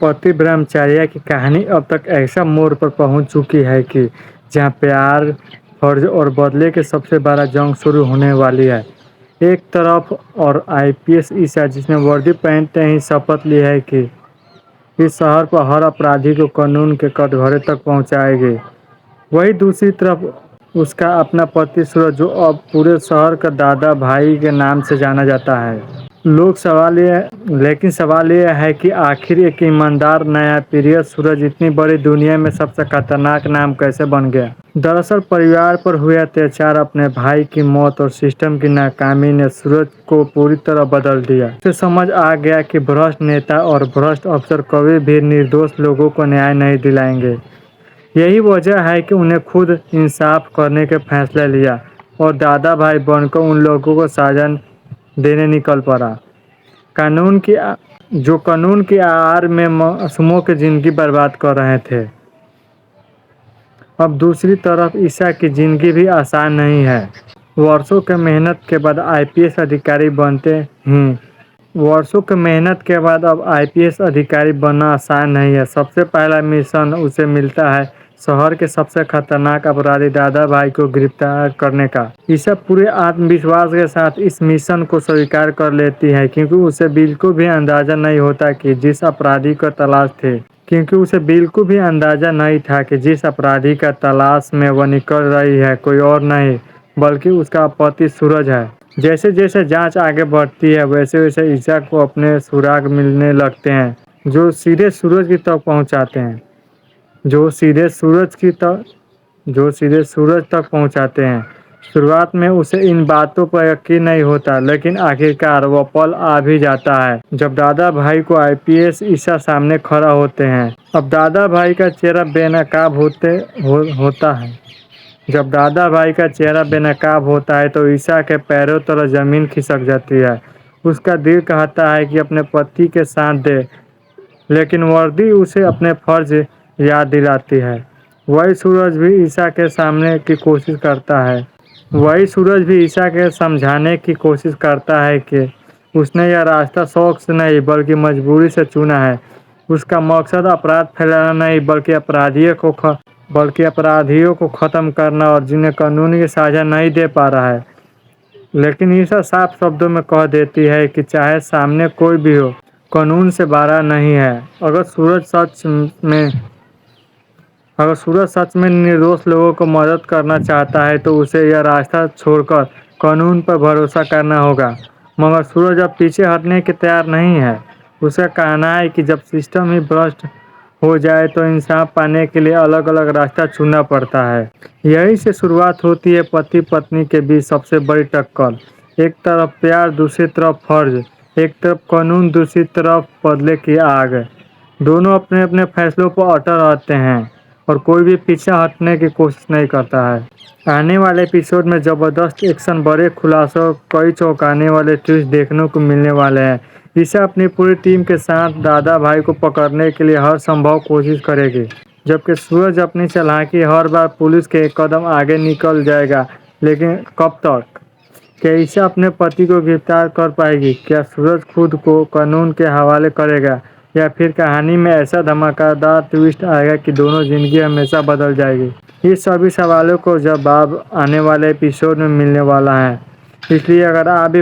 पति ब्रह्मचार्य की कहानी अब तक ऐसा मोड़ पर पहुंच चुकी है कि जहां प्यार, फर्ज और बदले के सबसे बड़ा जंग शुरू होने वाली है। एक तरफ और आईपीएस ईसा जिसने वर्दी पहनते ही शपथ ली है कि इस शहर पर हर अपराधी को कानून के कटघरे तक पहुंचाएगी। वही दूसरी तरफ उसका अपना पति सूरज जो अब पूरे शहर का दादा भाई के नाम से जाना जाता है। लेकिन सवाल यह है कि आखिर एक ईमानदार न्यायप्रिय सूरज इतनी बड़ी दुनिया में सबसे खतरनाक नाम कैसे बन गया। दरअसल परिवार पर हुए अत्याचार, अपने भाई की मौत और सिस्टम की नाकामी ने सूरज को पूरी तरह बदल दिया। उसे समझ आ गया कि भ्रष्ट नेता और भ्रष्ट अफसर कभी भी निर्दोष लोगों को न्याय नहीं दिलाएंगे। यही वजह है कि उन्हें खुद इंसाफ करने के फैसला लिया और दादा भाई बनकर उन लोगों को सजा देने निकल पड़ा। कानून की आड़ में मासूमों की जिंदगी बर्बाद कर रहे थे। अब दूसरी तरफ ईसा की जिंदगी भी आसान नहीं है। वर्षों के मेहनत के बाद आईपीएस अधिकारी अब आईपीएस अधिकारी बनना आसान नहीं है। सबसे पहला मिशन उसे मिलता है शहर के सबसे खतरनाक अपराधी दादा भाई को गिरफ्तार करने का। ईसा पूरे आत्मविश्वास के साथ इस मिशन को स्वीकार कर लेती है क्योंकि उसे बिल्कुल भी अंदाजा नहीं था कि जिस अपराधी का तलाश में वह निकल रही है कोई और नहीं बल्कि उसका पति सूरज है। जैसे जैसे जांच आगे बढ़ती है वैसे वैसे ईसा को अपने सुराग मिलने लगते हैं जो सीधे सूरज तक पहुंचाते हैं। शुरुआत में उसे इन बातों पर यकीन नहीं होता, लेकिन आखिरकार वह पल आ भी जाता है जब दादा भाई को आईपीएस ईसा सामने खड़ा होते हैं। अब दादा भाई का चेहरा बेनकाब होता है तो ईसा के पैरों तले जमीन खिसक जाती है। उसका दिल कहता है कि अपने पति के साथ दे, लेकिन वर्दी उसे अपने फर्ज याद दिलाती है। वही सूरज भी ईसा के समझाने की कोशिश करता है कि उसने यह रास्ता शौक से नहीं बल्कि मजबूरी से चुना है। उसका मकसद अपराध फैलाना नहीं बल्कि अपराधियों को खत्म करना और जिन्हें कानून की सजा नहीं दे पा रहा है। लेकिन ईसा साफ शब्दों में कह देती है कि चाहे सामने कोई भी हो, कानून से बाहर नहीं है। अगर सूरज सच में निर्दोष लोगों को मदद करना चाहता है तो उसे यह रास्ता छोड़कर कानून पर भरोसा करना होगा। मगर सूरज अब पीछे हटने के तैयार नहीं है। उसका कहना है कि जब सिस्टम ही भ्रष्ट हो जाए तो इंसाफ पाने के लिए अलग अलग रास्ता चुनना पड़ता है। यहीं से शुरुआत होती है पति पत्नी के बीच सबसे बड़ी टक्कर। एक तरफ प्यार, दूसरी तरफ फर्ज, एक तरफ कानून, दूसरी तरफ बदले की आग। दोनों अपने अपने फैसलों पर अटल रहते हैं और कोई भी पीछे हटने की कोशिश नहीं करता है। आने वाले एपिसोड में जबरदस्त एक्शन, बड़े खुलासों और कई चौंकाने वाले ट्विस्ट देखने को मिलने वाले हैं। ईसा अपनी पूरी टीम के साथ दादा भाई को पकड़ने के लिए हर संभव कोशिश करेगी, जबकि सूरज अपनी चालाकी हर बार पुलिस के एक कदम आगे निकल जाएगा। लेकिन कब तक? क्या ईसा अपने पति को गिरफ्तार कर पाएगी? क्या सूरज खुद को कानून के हवाले करेगा या फिर कहानी में ऐसा धमाकेदार ट्विस्ट आएगा कि दोनों जिंदगी हमेशा बदल जाएगी? इस सभी सवालों को जवाब आने वाले एपिसोड में मिलने वाला है। इसलिए अगर आप भी